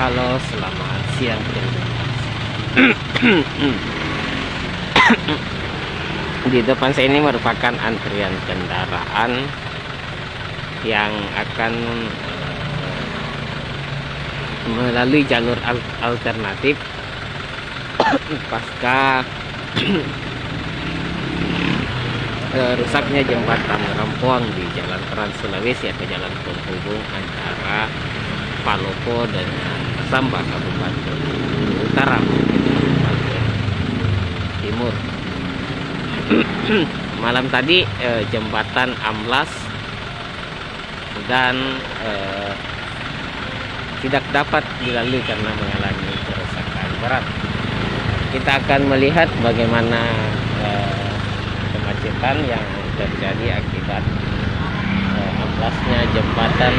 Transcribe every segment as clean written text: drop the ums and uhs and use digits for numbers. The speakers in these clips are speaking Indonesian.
Halo, selamat siang. Di depan saya ini merupakan antrian kendaraan yang akan melalui jalur alternatif pasca rusaknya jembatan Rampuang di Jalan Trans Sulawesi atau jalan penghubung antara Palopo dengan Samba, Kabupaten Utara mungkin Kabupaten Timur. Malam tadi jembatan amblas dan tidak dapat dilalui karena mengalami kerusakan berat. Kita akan melihat bagaimana kemacetan yang terjadi akibat amblasnya jembatan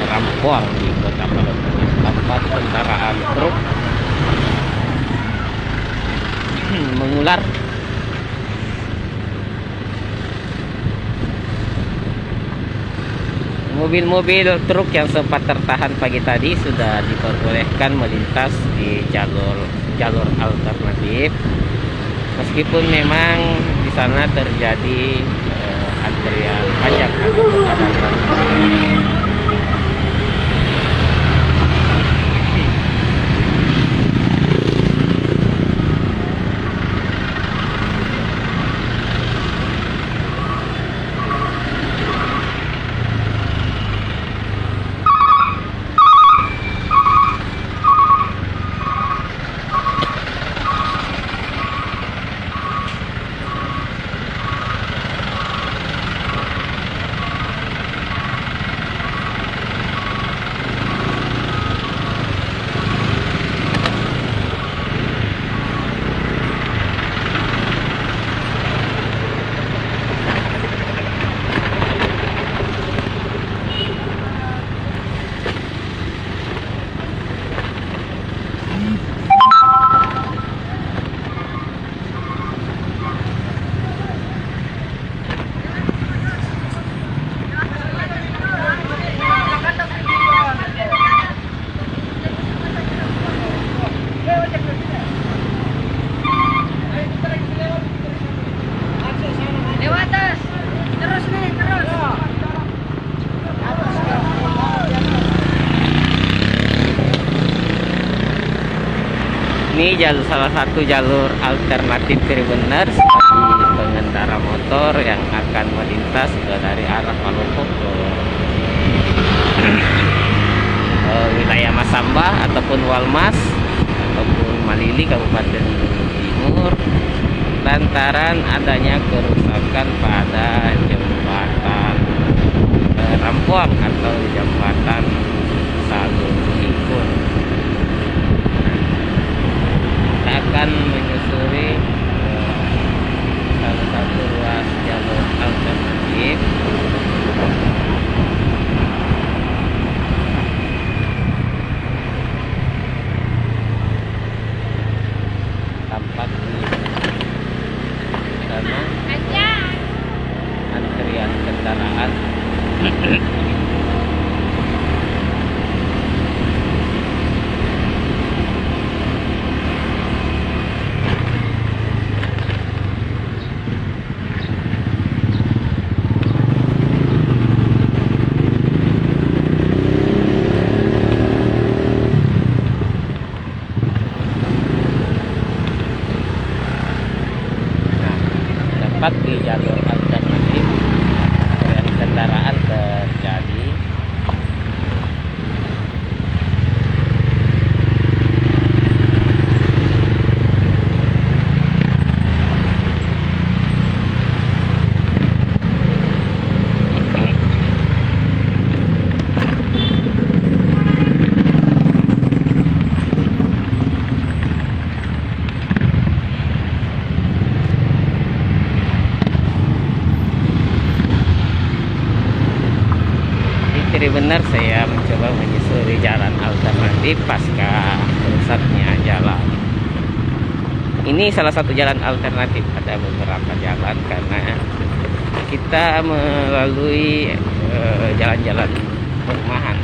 Rampuang di Kota Palopo. Tempat kendaraan truk mengular. Mobil-mobil truk yang sempat tertahan pagi tadi sudah diperbolehkan melintas di jalur alternatif, meskipun memang di sana terjadi antrian panjang atau kepadatan. Ini salah satu jalur alternatif Tribuners bagi pengendara motor yang akan melintas dari arah Palopo ke wilayah Masamba ataupun Walmas ataupun Malili Kabupaten Timur, lantaran adanya kerusakan pada jembatan Rampuang atau jembatan Sagung Ikun. Akan menyusuri salah satu ruas jalur alternatif tampak di sana antrian kendaraan. Di jalur alternatif yang kendaraan terjadi benar saya mencoba menyusuri jalan alternatif pasca rusaknya jalan. Ini salah satu jalan alternatif, ada beberapa jalan karena kita melalui jalan-jalan perumahan.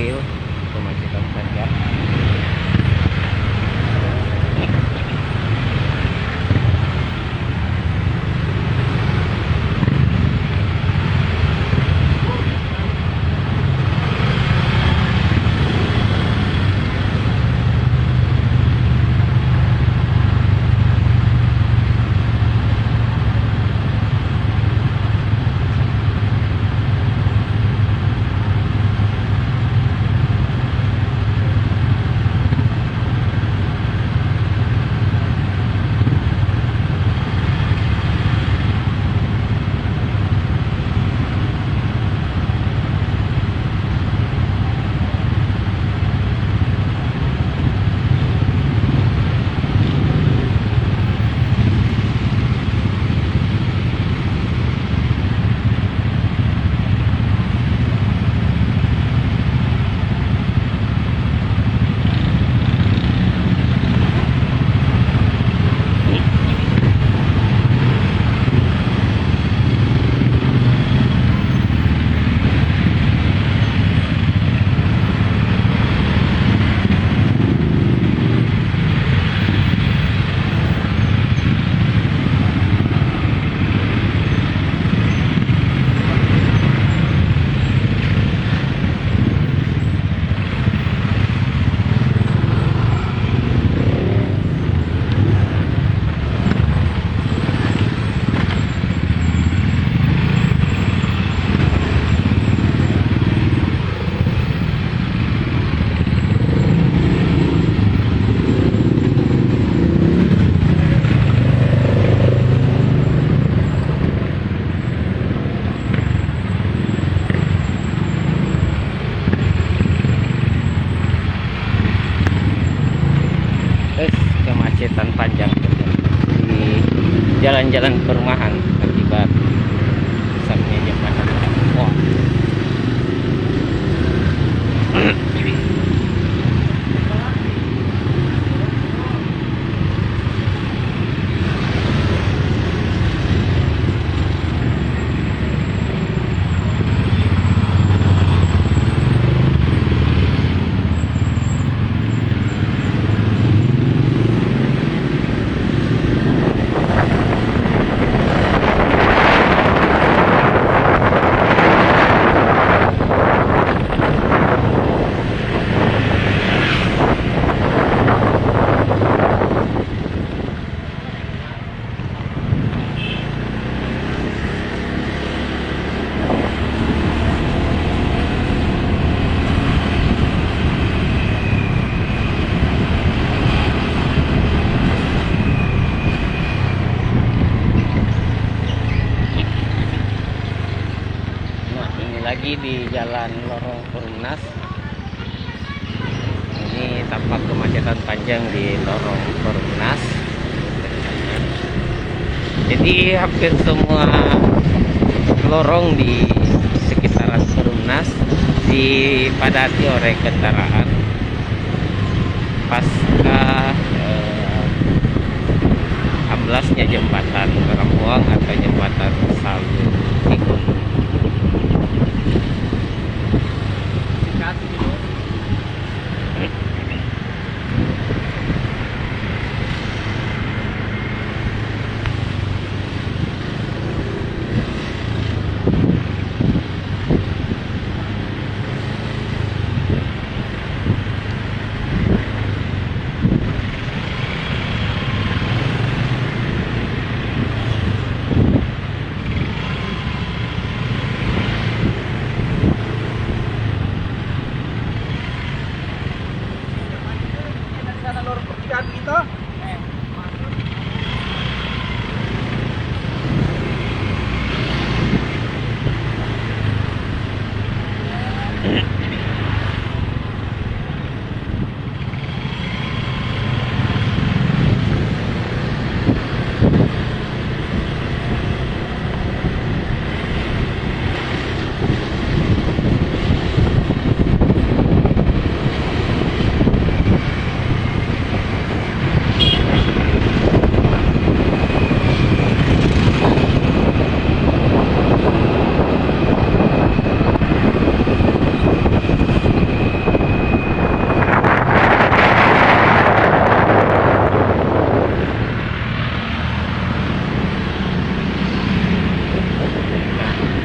mobil, kemacetan panjang. Kemacetan panjang di jalan-jalan perumahan akibat rusaknya jembatan. Wah. Lagi di Jalan Lorong Perumnas. Ini tampak kemacetan panjang di Lorong Perumnas. Jadi hampir semua lorong di sekitaran Perumnas dipadati oleh kendaraan pasca amblasnya jembatan Karambuang atau jembatan Sagu Tikun.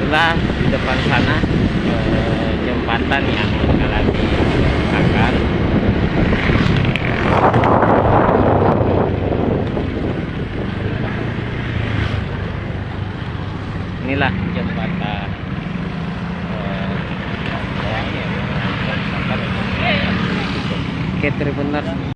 sebelah di depan sana jembatan yang mengalami kerusakan. Inilah jembatan yang mengalami kerusakan. Oke, benar.